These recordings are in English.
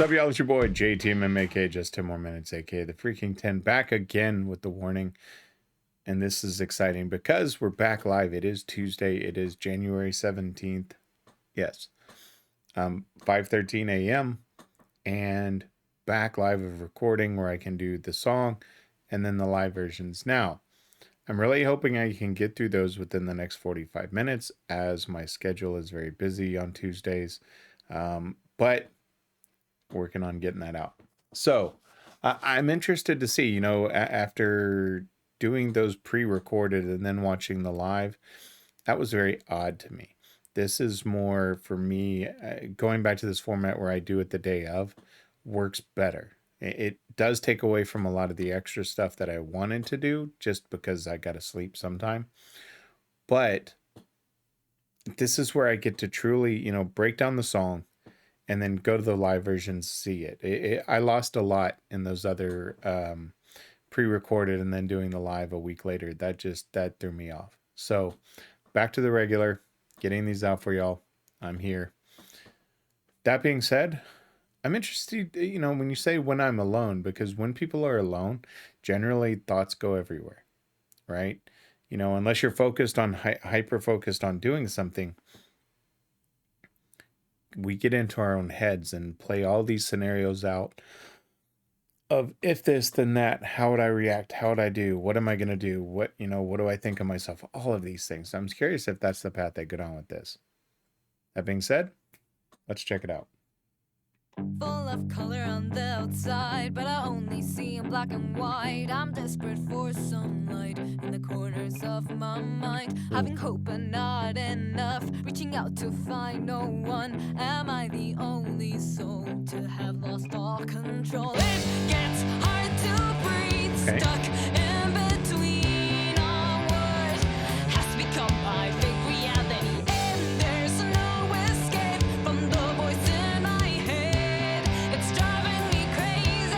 What's up, y'all? It's your boy JTMM, aka JustTenMoreMinutes, aka the Freakin 10, back again with the warning. And this is exciting because we're back live. It is Tuesday. It is January 17th. Yes. 5:13 a.m. and back live of recording where I can do the song and then the live versions. Now, I'm really hoping I can get through those within the next 45 minutes as my schedule is very busy on Tuesdays. But working on getting that out. So I'm interested to see, after doing those pre-recorded and then watching the live, that was very odd to me. This is more for me, going back to this format where I do it the day of works better. It does take away from a lot of the extra stuff that I wanted to do just because I got to sleep sometime. But this is where I get to truly, break down the song and then go to the live version, see it. I lost a lot in those other pre-recorded and then doing the live a week later. That threw me off. So back to the regular, getting these out for y'all. I'm here. That being said, I'm interested, when you say when I'm alone, because when people are alone, generally thoughts go everywhere, right? Unless you're focused on, hyper-focused on doing something, we get into our own heads and play all these scenarios out of if this, then that, how would I react? How would I do? What am I going to do? What do I think of myself? All of these things. So I'm curious if that's the path they go on with this. That being said, let's check it out. Full of color on the outside, but I only see in black and white. I'm desperate for some light in the corners of my mind. Having hope but not enough, reaching out to find no one. Am I the only soul to have lost all control? It gets hard to breathe, stuck in between our words. Has to become my fake reality, and there's no escape from the voice in my head. It's driving me crazy.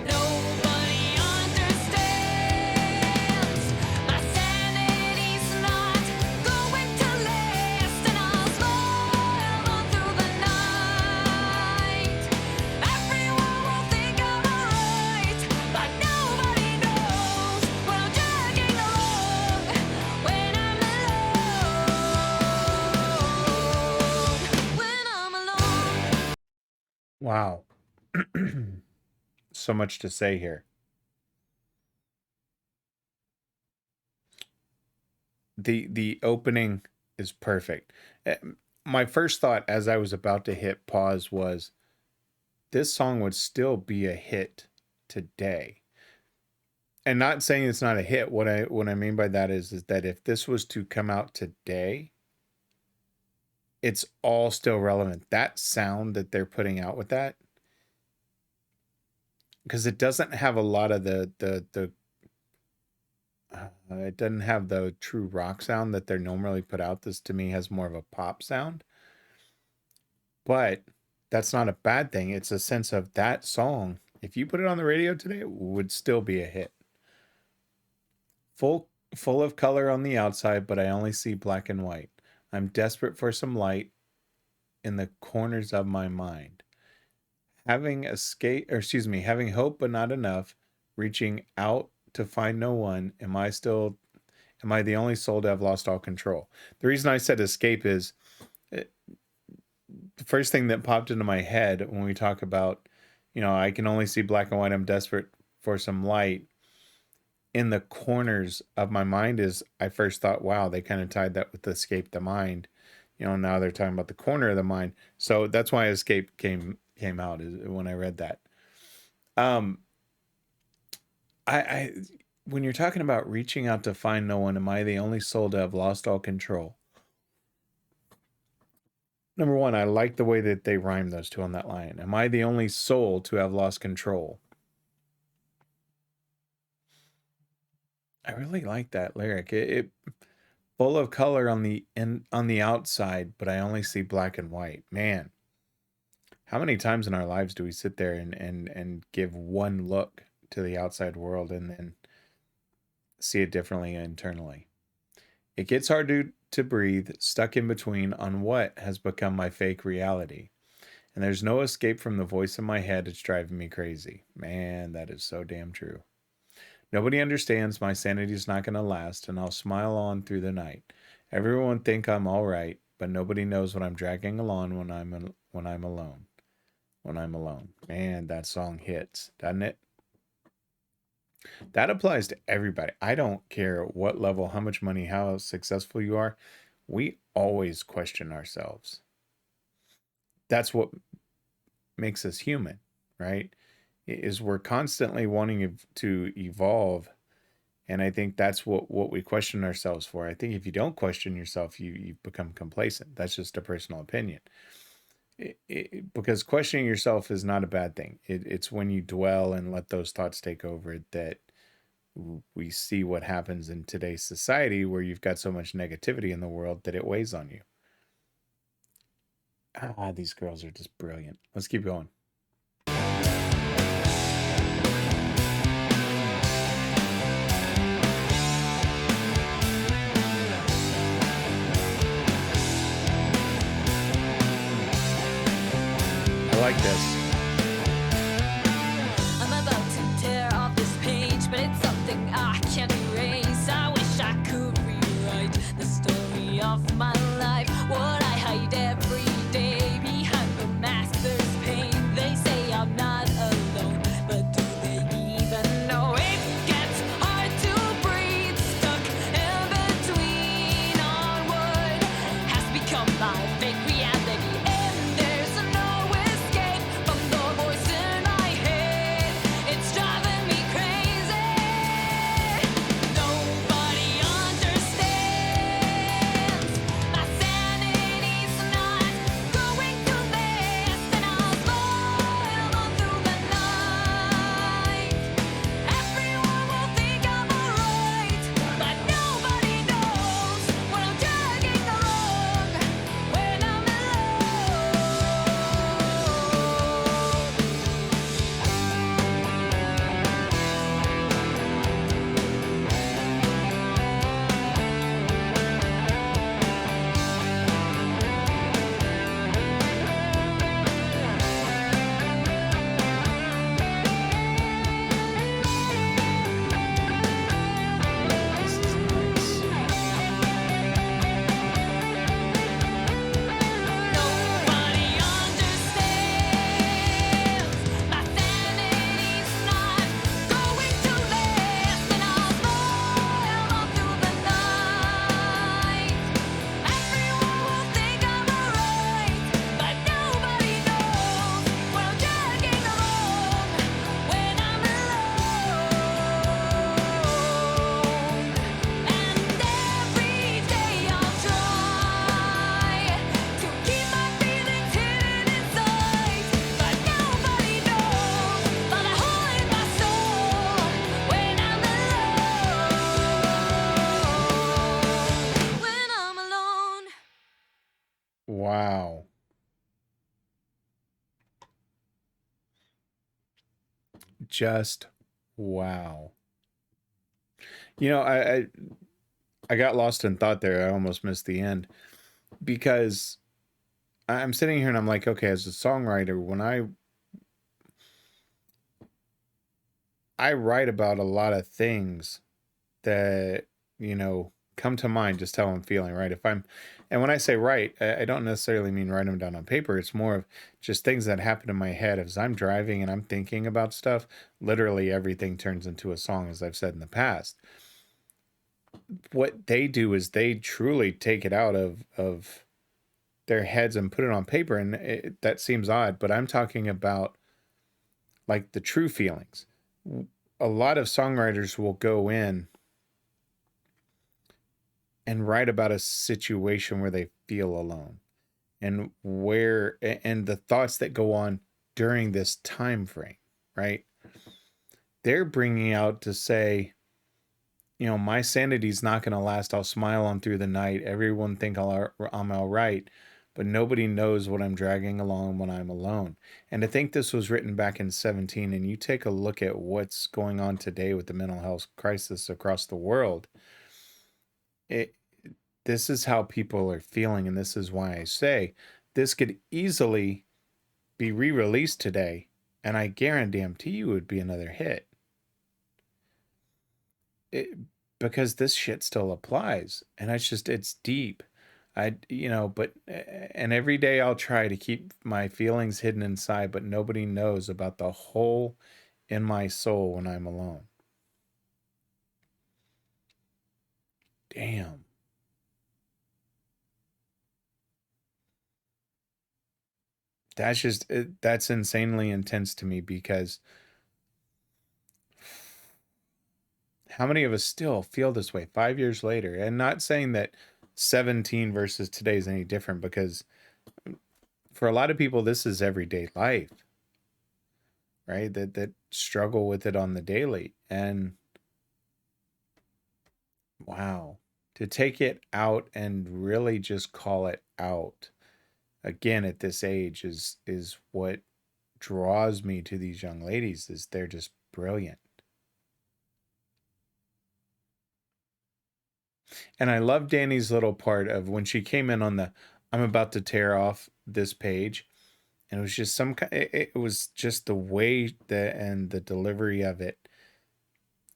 Nobody understands. My sanity's not going to last, and I'll slow on through the night. Everyone will think I'm alright, but nobody knows when I'm dragging along when I'm alone. When I'm alone. Wow. So much to say here. The opening is perfect. My first thought as I was about to hit pause was this song would still be a hit today. And not saying it's not a hit. What I mean by that is that if this was to come out today, it's all still relevant. That sound that they're putting out with that, because it doesn't have a lot of it doesn't have the true rock sound that they're normally put out. This to me has more of a pop sound, but that's not a bad thing. It's a sense of that song. If you put it on the radio today, it would still be a hit. Full of color on the outside, but I only see black and white. I'm desperate for some light in the corners of my mind. Having hope but not enough, reaching out to find no one. Am I the only soul to have lost all control? The reason I said escape is the first thing that popped into my head when we talk about, I can only see black and white. I'm desperate for some light in the corners of my mind is I first thought, wow, they kind of tied that with escape the mind. Now they're talking about the corner of the mind. So that's why escape came out is when I read that. I when you're talking about reaching out to find no one, am I the only soul to have lost all control? Number one, I like the way that they rhyme those two on that line. Am I the only soul to have lost control? I really like that lyric. It full of color on the outside, but I only see black and white. Man, how many times in our lives do we sit there and give one look to the outside world and then see it differently internally? It gets hard to breathe, stuck in between on what has become my fake reality. And there's no escape from the voice in my head. It's driving me crazy. Man, that is so damn true. Nobody understands my sanity's not going to last, and I'll smile on through the night. Everyone think I'm all right, but nobody knows what I'm dragging along when I'm alone. When I'm alone. Man, that song hits, doesn't it? That applies to everybody. I don't care what level, how much money, how successful you are. We always question ourselves. That's what makes us human, right? Is we're constantly wanting to evolve. And I think that's what we question ourselves for. I think if you don't question yourself, you become complacent. That's just a personal opinion. Because questioning yourself is not a bad thing. It's when you dwell and let those thoughts take over that we see what happens in today's society, where you've got so much negativity in the world that it weighs on you. These girls are just brilliant. Let's keep going. I like this. I'm about to tear off this page, but it's something I can't erase. I wish I could rewrite the story of my life. What I hide every day behind the master's pain. They say I'm not alone, but do they even know? It gets hard to breathe, stuck in between on what has become my fake reality. And there's no escape from the voice in my head. It's driving me crazy. Nobody understands. My sanity's not going to last, and I'll smile on through the night. Everyone will think I'm alright, but nobody knows what I'm dragging along when I'm This is nice. Nobody understands. My sanity's not going to last, and I'll smile on through the night. Everyone will think I'm alright, but nobody knows what I'm dragging along when I'm alone. And every day I'll try to keep my feelings hidden inside, but nobody knows about the hole in my soul when I'm alone. When I'm alone. Wow. Just wow. You know, I got lost in thought there. I almost missed the end because I'm sitting here and I'm like, okay, as a songwriter, when I write about a lot of things that, come to mind just how I'm feeling, right? And when I say write, I don't necessarily mean write them down on paper. It's more of just things that happen in my head as I'm driving and I'm thinking about stuff. Literally everything turns into a song, as I've said in the past. What they do is they truly take it out of their heads and put it on paper, and that seems odd, but I'm talking about like the true feelings. A lot of songwriters will go in and write about a situation where they feel alone and the thoughts that go on during this time frame, right? They're bringing out to say, my sanity's not going to last. I'll smile on through the night. Everyone think I'm all right, but nobody knows what I'm dragging along when I'm alone. And I think this was written back in 17, and you take a look at what's going on today with the mental health crisis across the world. This is how people are feeling, and this is why I say this could easily be re-released today, and I guarantee you it would be another hit. Because this shit still applies, and it's deep. And every day I'll try to keep my feelings hidden inside, but nobody knows about the hole in my soul when I'm alone. Damn. That's insanely intense to me, because how many of us still feel this way 5 years later? And not saying that 17 versus today is any different, because for a lot of people, this is everyday life, right? That struggle with it on the daily. And wow, to take it out and really just call it out again at this age is what draws me to these young ladies. Is they're just brilliant. And I love Dany's little part of when she came in on the I'm about to tear off this page, and it was just it was just the way that and the delivery of it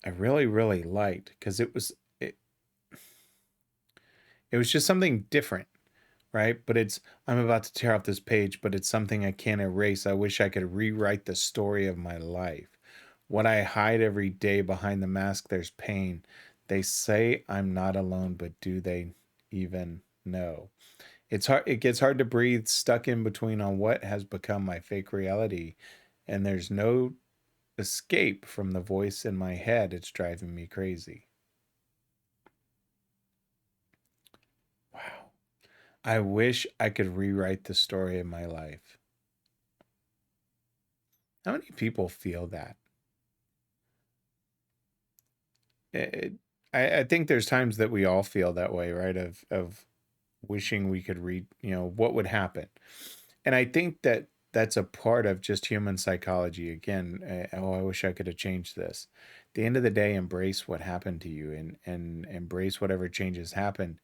I really liked, because it was just something different, right? But I'm about to tear off this page, but it's something I can't erase. I wish I could rewrite the story of my life. What I hide every day behind the mask, there's pain. They say I'm not alone, but do they even know? It's hard. It gets hard to breathe, stuck in between on what has become my fake reality, and there's no escape from the voice in my head. It's driving me crazy. Wow. I wish I could rewrite the story of my life. How many people feel that? It, I think there's times that we all feel that way, right? Of wishing we could read, what would happen. And I think that that's a part of just human psychology. Again, I wish I could have changed this. At the end of the day, embrace what happened to you, and embrace whatever changes happened,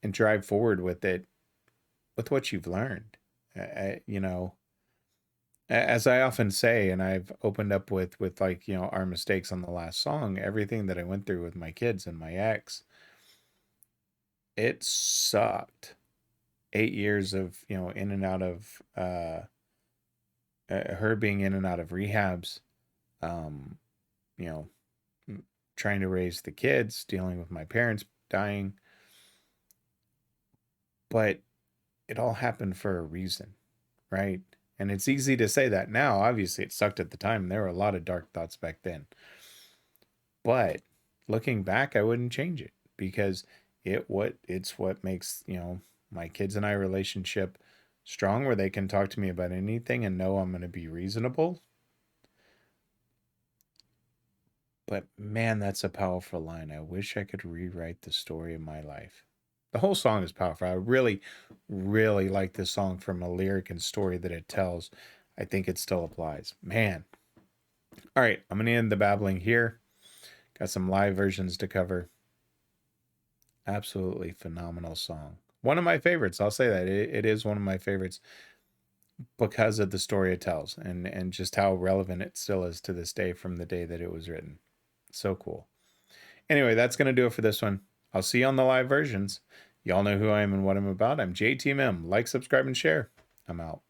and drive forward with it, with what you've learned. You know, as I often say, and I've opened up with like, our mistakes on the last song, everything that I went through with my kids and my ex, it sucked. 8 years of, in and out of her being in and out of rehabs, um, you know, trying to raise the kids, dealing with my parents dying. But it all happened for a reason, right? And it's easy to say that now. Obviously, it sucked at the time. There were a lot of dark thoughts back then. But looking back, I wouldn't change it, because it's what makes, my kids and I relationship strong, where they can talk to me about anything and know I'm going to be reasonable. But man, that's a powerful line. I wish I could rewrite the story of my life. The whole song is powerful. I really like this song from a lyric and story that it tells. I think it still applies. Man. All right, I'm going to end the babbling here. Got some live versions to cover. Absolutely phenomenal song. One of my favorites. I'll say that. It is one of my favorites, because of the story it tells, and just how relevant it still is to this day from the day that it was written. So cool. Anyway, that's going to do it for this one. I'll see you on the live versions. Y'all know who I am and what I'm about. I'm JTMM. Like, subscribe, and share. I'm out.